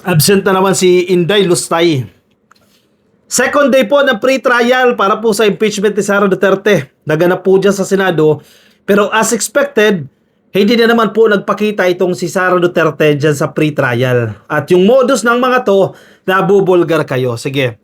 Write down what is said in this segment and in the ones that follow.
Absent na naman si Inday Lustay. Second day po ng pre-trial para po sa impeachment ni Sara Duterte. Naganap po dyan sa Senado. Pero as expected, hindi na naman po nagpakita itong si Sara Duterte dyan sa pre-trial. At yung modus ng mga to, nabubulgar kayo. Sige.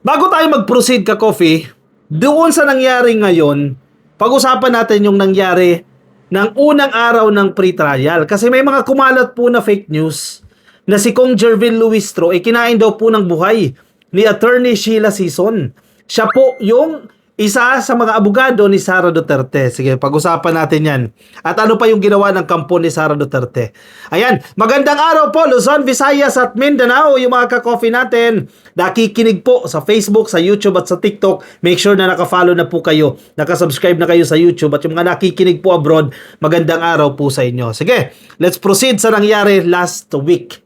Bago tayo mag-proceed ka, Coffee, doon sa nangyari ngayon, pag-usapan natin yung nangyari ng unang araw ng pre-trial. Kasi may mga kumalat po na fake news na si Kong Jervin Luistro ay kinain daw po ng buhay ni Attorney Sheila Sison. Siya po yung isa sa mga abogado ni Sara Duterte. Sige, pag-usapan natin yan. At ano pa yung ginawa ng kampo ni Sara Duterte. Ayan, magandang araw po Luzon, Visayas at Mindanao, yung mga ka-coffee natin. Nakikinig po sa Facebook, sa YouTube at sa TikTok. Make sure na naka-follow na po kayo. Nakasubscribe na kayo sa YouTube. At yung mga nakikinig po abroad, magandang araw po sa inyo. Sige, let's proceed sa nangyari last week.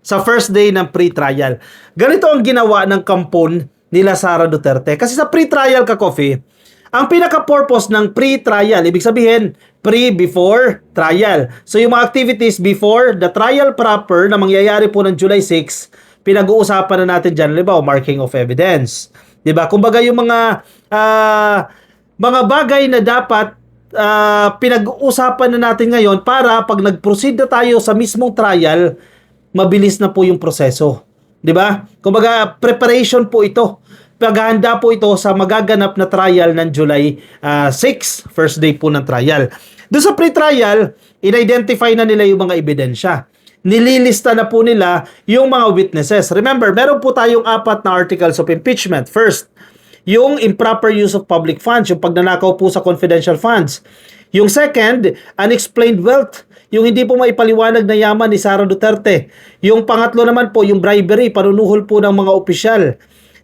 Sa first day ng pre-trial. Ganito ang ginawa ng kampon nila Sara Duterte. Kasi sa pre-trial ka, Coffee, ang pinaka-purpose ng pre-trial, ibig sabihin, pre-before trial. So yung mga activities before the trial proper na mangyayari po ng July 6, pinag-uusapan na natin dyan, halimbawa, marking of evidence. Diba? Kumbaga yung mga bagay na dapat pinag-uusapan na natin ngayon para pag nag-proceed na tayo sa mismong trial, mabilis na po yung proseso. 'Di ba? Kumbaga preparation po ito. Paghahanda po ito sa magaganap na trial ng July 6, first day po ng trial. Doon sa pre-trial, in-identify na nila yung mga ebidensya. Nililista na po nila yung mga witnesses. Remember, meron po tayong 4 na articles of impeachment. First, yung improper use of public funds, yung pagnanakaw po sa confidential funds. Yung second, unexplained wealth, yung hindi po maipaliwanag na yaman ni Sara Duterte. Yung pangatlo naman po, yung bribery, panunuhol po ng mga opisyal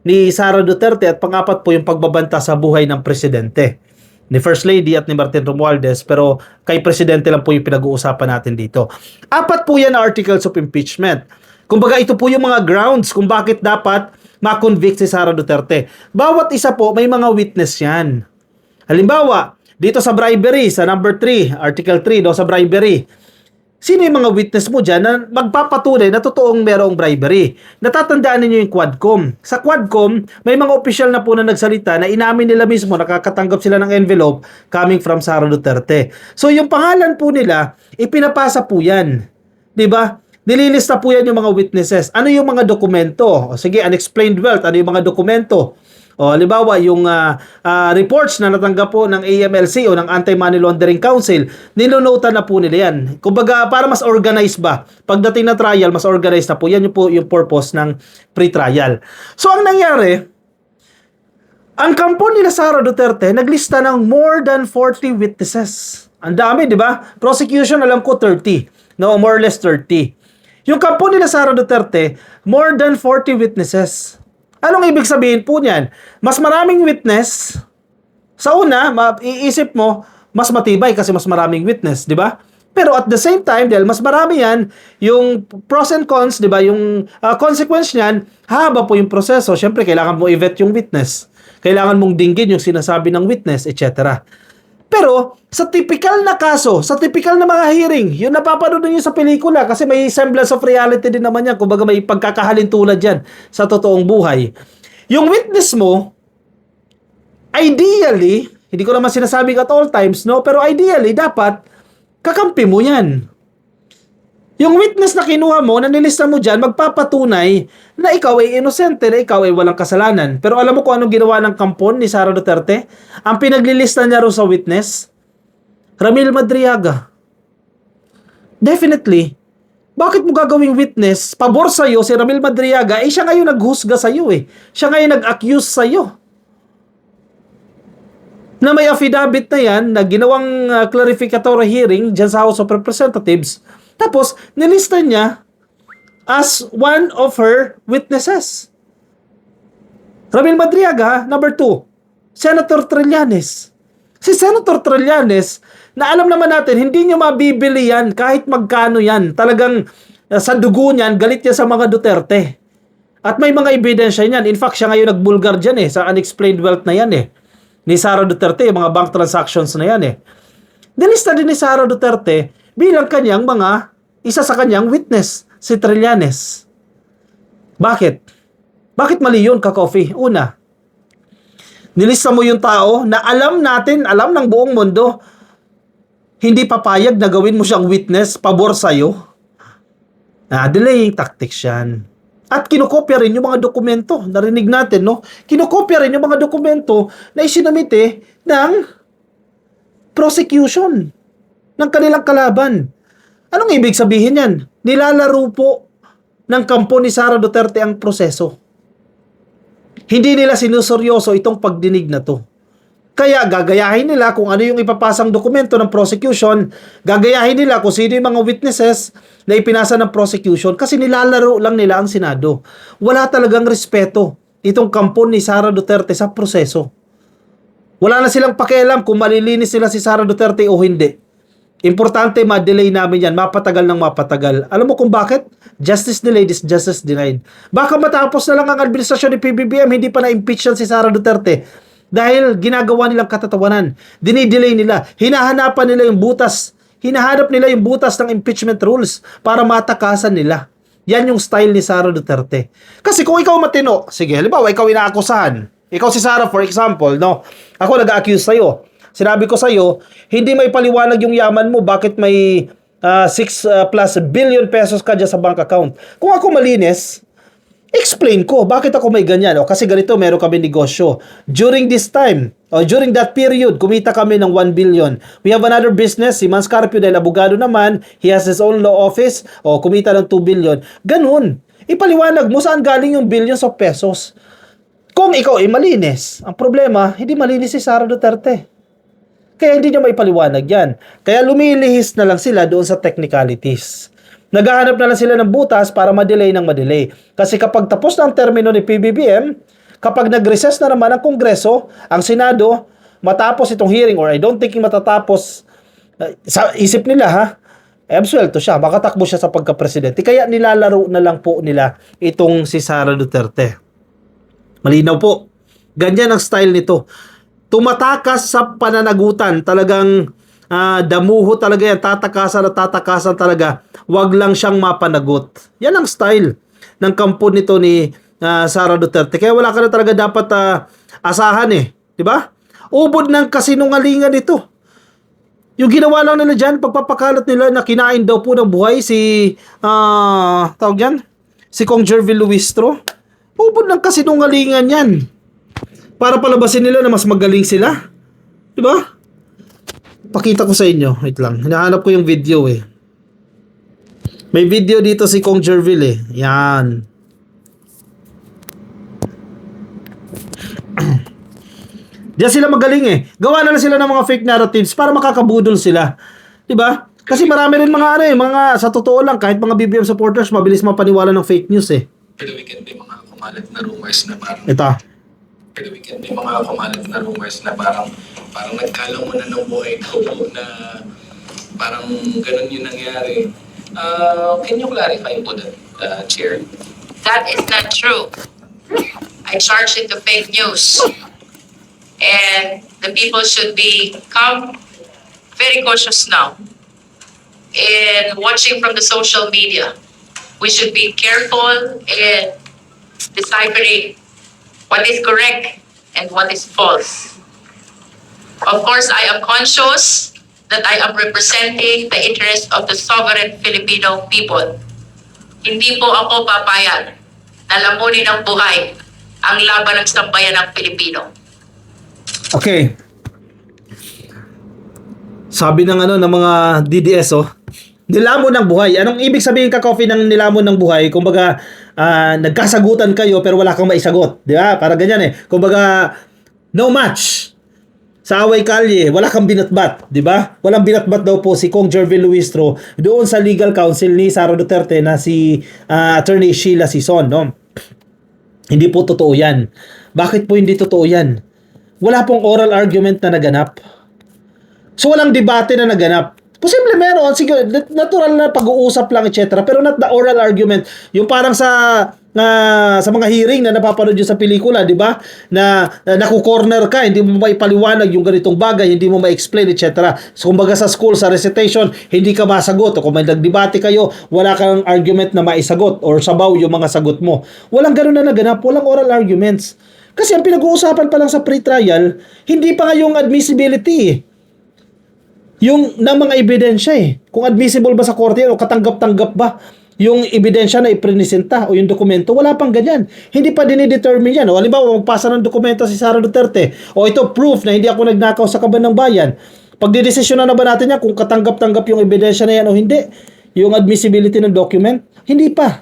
ni Sara Duterte. At pangapat po, yung pagbabanta sa buhay ng presidente, ni First Lady at ni Martin Romualdez. Pero kay presidente lang po yung pinag-uusapan natin dito. 4 po yan na articles of impeachment. Kumbaga ito po yung mga grounds kung bakit dapat ma-convict si Sara Duterte. Bawat isa po, may mga witness yan. Halimbawa, dito sa bribery, sa number 3, article 3, sa bribery. Sino yung mga witness mo dyan na magpapatunay na totoong merong bribery? Natatandaan ninyo yung Quadcom. Sa Quadcom, may mga opisyal na po na nagsalita na inamin nila mismo, nakakatanggap sila ng envelope coming from Sara Duterte. So yung pangalan po nila, ipinapasa po yan. Diba? Nililista po yan yung mga witnesses. Ano yung mga dokumento? Sige, unexplained wealth. Ano yung mga dokumento? O, halimbawa, yung reports na natanggap po ng AMLC o ng Anti-Money Laundering Council, nilunotan na po nila yan. Kumbaga, para mas organized ba? Pagdating na trial, mas organized na po. Yan yung po yung purpose ng pre-trial. So, ang nangyari, ang kampo nila Sara Duterte, naglista ng more than 40 witnesses. Ang dami, di ba? Prosecution, alam ko, 30. No, more or less 30. Yung kampo nila Sara Duterte, more than 40 witnesses. Anong ibig sabihin po niyan? Mas maraming witness. Sa una, iisip mo, mas matibay kasi mas maraming witness, di ba? Pero at the same time, dahil mas marami yan, yung pros and cons, di ba? Yung consequence niyan, haba po yung proseso. Siyempre, kailangan mo i-vet yung witness. Kailangan mong dinggin yung sinasabi ng witness, etc. Pero, sa typical na kaso, sa typical na mga hearing, yung napapanood nyo sa pelikula, kasi may semblance of reality din naman yan, kumbaga may pagkakahalintulad yan sa totoong buhay. Yung witness mo, ideally, hindi ko naman sinasabing at all times, no? Pero ideally, dapat, kakampi mo yan. Yung witness na kinuha mo, na nilista mo dyan, magpapatunay na ikaw ay inosente, na ikaw ay walang kasalanan. Pero alam mo kung anong ginawa ng kampon ni Sara Duterte? Ang pinaglilista niya ro sa witness, Ramil Madriaga. Definitely. Bakit mo gagawing witness? Pabor sa'yo si Ramil Madriaga, eh siya ngayon naghusga sa'yo eh. Siya ngayon nag-accuse sa'yo. Na may affidavit na yan, na ginawang clarificatory hearing dyan sa House of Representatives. Tapos, nilista niya as one of her witnesses. Ramil Madriaga, number 2, Senator Trillanes. Si Senator Trillanes, na alam naman natin, hindi niya mabibili yan kahit magkano yan. Talagang sa dugo niyan, galit niya sa mga Duterte. At may mga ebidensya niyan. In fact, siya ngayon nagbulgar dyan sa unexplained wealth na yan ni Sara Duterte, yung mga bank transactions na yan Nilista din ni Sara Duterte bilang kanyang isa sa kanyang witness. si Trillanes. Bakit? Bakit mali yun, ka-coffee? Una, nilista mo yung tao na alam natin, alam ng buong mundo, hindi papayag na gawin mo siyang witness, pabor sa'yo. Delaying tactics yan. At kinokopya rin yung mga dokumento. Narinig natin, no? Kinokopya rin yung mga dokumento na isinamite ng prosecution ng kanilang kalaban. Anong ibig sabihin yan? Nilalaro po ng kampo ni Sara Duterte ang proseso. Hindi nila sinuseryoso itong pagdinig na to. Kaya gagayahin nila kung ano yung ipapasang dokumento ng prosecution, gagayahin nila kung sino yung mga witnesses na ipinasa ng prosecution kasi nilalaro lang nila ang Senado. Wala talagang respeto itong kampo ni Sara Duterte sa proseso. Wala na silang pakialam kung malilinis sila si Sara Duterte o hindi. Importante, ma-delay namin yan. Mapatagal ng mapatagal. Alam mo kung bakit? Justice delayed is justice denied. Baka matapos na lang ang administrasyon ni PBBM, hindi pa na-impeach yan si Sara Duterte. Dahil ginagawa nilang katatawanan. Dinidelay nila. Hinahanapan nila yung butas. Hinahanap nila yung butas ng impeachment rules para matakasan nila. Yan yung style ni Sara Duterte. Kasi kung ikaw matino, sige, halimbawa, ikaw inaakusahan. Ikaw si Sara, for example, no? Ako nag-accuse sa'yo. Sinabi ko sa'yo, hindi may paliwanag yung yaman mo, bakit may 6 plus billion pesos ka dyan sa bank account. Kung ako malinis, explain ko, bakit ako may ganyan? O, kasi ganito, meron kami negosyo. During this time, o during that period, kumita kami ng 1 billion. We have another business, si Mans Carpio, dahil abogado naman, he has his own law office, o kumita ng 2 billion. Ganun. Ipaliwanag mo saan galing yung billions of pesos. Kung ikaw ay malinis, ang problema, hindi malinis si Sara Duterte. Kaya hindi niya maipaliwanag yan. Kaya lumilihis na lang sila doon sa technicalities. Naghahanap na lang sila ng butas para ma-delay ng ma-delay. Kasi kapag tapos na ang termino ni PBBM, kapag nag-recess na naman ang Kongreso, ang Senado, matapos itong hearing, or I don't think matatapos, sa isip nila ha, absuelto siya, makatakbo siya sa pagka-presidente. Kaya nilalaro na lang po nila itong si Sara Duterte. Malinaw po. Ganyan ang style nito. Tumatakas sa pananagutan. Talagang damuho talaga yan. Tatakasan at tatakasan talaga. Wag lang siyang mapanagot. Yan ang style ng kampo nito ni Sara Duterte. Kaya wala ka na talaga dapat asahan eh. Diba? Ubod ng kasinungalingan ito. Yung ginawa lang nila dyan, pagpapakalat nila na kinain daw po ng buhay si tawag yan? Si Kong Jervil Luistro. Ubod ng kasinungalingan yan. Para palabasin nila na mas magaling sila. Diba? Pakita ko sa inyo. Wait lang. Hinahanap ko yung video eh. May video dito si Kong Jervil eh. Yan. Diyan sila magaling eh. Gawa na sila ng mga fake narratives para makakabudol sila. Diba? Kasi marami rin mga mga sa totoo lang, kahit mga BBM supporters, mabilis mapaniwala ng fake news eh. Pero we can may mga kumalat na rumors na parang... Ito. Pero we can may mga kumalat na rumors na parang nagkalang mo na ng buhay ko na parang ganun yung nangyari. Can you clarify po that, Chair? That is not true. I charged it to fake news. And the people should become very cautious now in watching from the social media. We should be careful in deciphering what is correct and what is false. Of course, I am conscious that I am representing the interest of the sovereign Filipino people. Hindi po ako papayag na lamunin ng buhay ang laban ng sambayan ng Pilipino. Okay. Sabi ng ng mga DDS nilamon ng buhay. Anong ibig sabihin ka-coffee ng nilamon ng buhay? Kumbaga nagkasagutan kayo pero wala kang maisagot, di ba? Para ganyan eh. Kumbaga no match. Sa away kalye, wala kang binatbat, di ba? Walang binatbat daw po si Kong Jervil Luistro doon sa legal counsel ni Sara Duterte na si Attorney Sheila Sison, no? Hindi po totoo 'yan. Bakit po hindi totoo 'yan? Wala pong oral argument na naganap. So walang debate na naganap. Posible meron, sige, natural na pag-uusap lang, etc. Pero not the oral argument. Yung parang sa sa mga hearing na napapanood nyo sa pelikula, di ba? Na naku-corner ka, hindi mo maipaliwanag yung ganitong bagay, hindi mo ma-explain, etc. So, kumbaga sa school, sa recitation, hindi ka masagot. O kung may nagdebate kayo, wala kang argument na maisagot or sabaw yung mga sagot mo. Walang ganun na naganap, walang oral arguments. Kasi ang pinag-uusapan pa lang sa pre-trial, hindi pa nga yung admissibility yung ng mga ebidensya Kung admissible ba sa korte o katanggap-tanggap ba yung ebidensya na ipresenta o yung dokumento, wala pang ganyan. Hindi pa dinidetermine yan. O halimbawa, magpasa ng dokumento si Sara Duterte, o ito proof na hindi ako nagnakaw sa kaban ng bayan. Pagdidesisyon na ba natin yan kung katanggap-tanggap yung ebidensya na yan o hindi? Yung admissibility ng document? Hindi pa.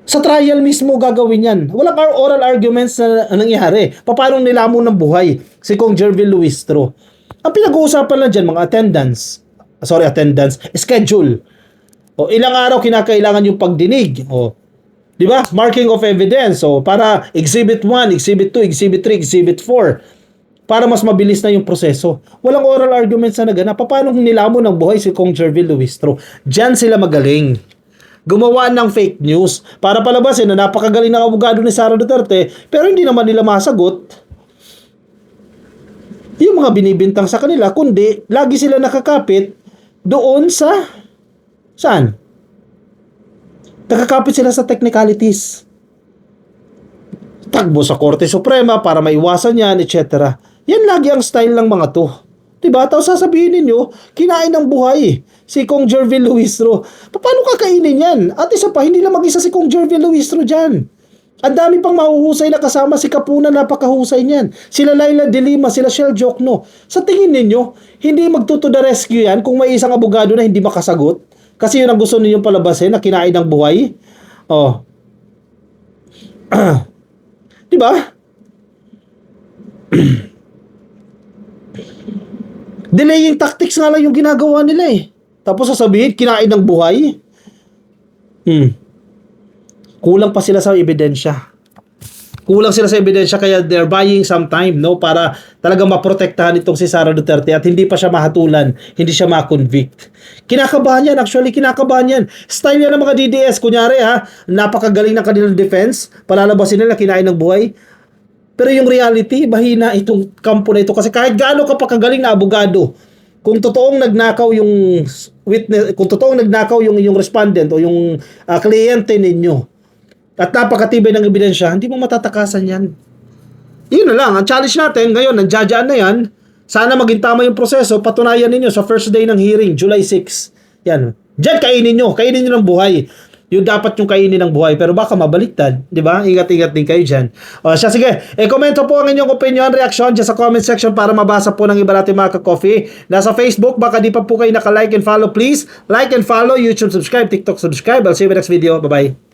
Sa trial mismo gagawin yan. Walang oral arguments na nangyari. Paano nilamon ng buhay si Kong Jervil Luistro? Ang pinag-uusapan lang dyan, mga attendance, schedule. O ilang araw kinakailangan yung pagdinig. O, di ba? Marking of evidence. O para exhibit 1, exhibit 2, exhibit 3, exhibit 4. Para mas mabilis na yung proseso. Walang oral arguments na naganap. Paano nilamon ng buhay si Kong Jervil Luistro? Diyan sila magaling. Gumawa ng fake news para palabasin na napakagaling ng abogado ni Sara Duterte, pero hindi naman nila masagot yung mga binibintang sa kanila, kundi lagi sila nakakapit doon sa saan? Nakakapit sila sa technicalities. Takbo sa Korte Suprema para maiwasan yan, etc. Yan lagi ang style ng mga to. Diba? Tapos sasabihin ninyo, kinain ng buhay si Kong Jervil Luistro. Paano kakainin yan? At isa pa, hindi lang mag-isa si Kong Jervil Luistro dyan. Ang dami pang mahuhusay na kasama si Kapuna, napakahusay niyan. Sila Laila De Lima, sila Shell Jokno. Sa tingin ninyo, hindi magtuto the rescue yan kung may isang abogado na hindi makasagot? Kasi yun ang gusto ninyong palabasin na kinain ng buhay? Oh. Diba? Delaying tactics nga lang yung ginagawa nila Tapos sasabihin, kinain ng buhay? Kulang pa sila sa ebidensya. Kaya they're buying some time, no? Para talagang maprotektahan itong si Sara Duterte at hindi pa siya mahatulan, hindi siya ma-convict. Kinakabahan yan, kinakabahan yan. Style yan ng mga DDS. Kunyari napakagaling ng kanilang defense, palalabasin nila, kinain ng buhay. Pero yung reality, bahina itong kampo na ito. Kasi kahit gaano ka pa kagaling na abogado, kung totoong nagnakaw yung witness, kung totoong nagnakaw yung respondent o yung kliyente ninyo, at napakatibay ng ebidensya, hindi mo matatakasan yan. Yun na lang. Ang challenge natin ngayon, nandiyadyaan na yan. Sana maging tama yung proseso. Patunayan ninyo sa first day ng hearing, July 6. Yan. Diyan kainin nyo ng buhay. Yung dapat yung kainin ng buhay. Pero baka mabaliktad. Di ba? Ingat-ingat din kayo dyan. O siya, sige. Komento po ang inyong opinion, reaction dyan sa comment section para mabasa po ng iba natin mga ka-coffee. Nasa Facebook, baka di pa po kayo naka-like and follow. Please, like and follow. YouTube subscribe, TikTok subscribe. I'll see you in the next video. Bye-bye.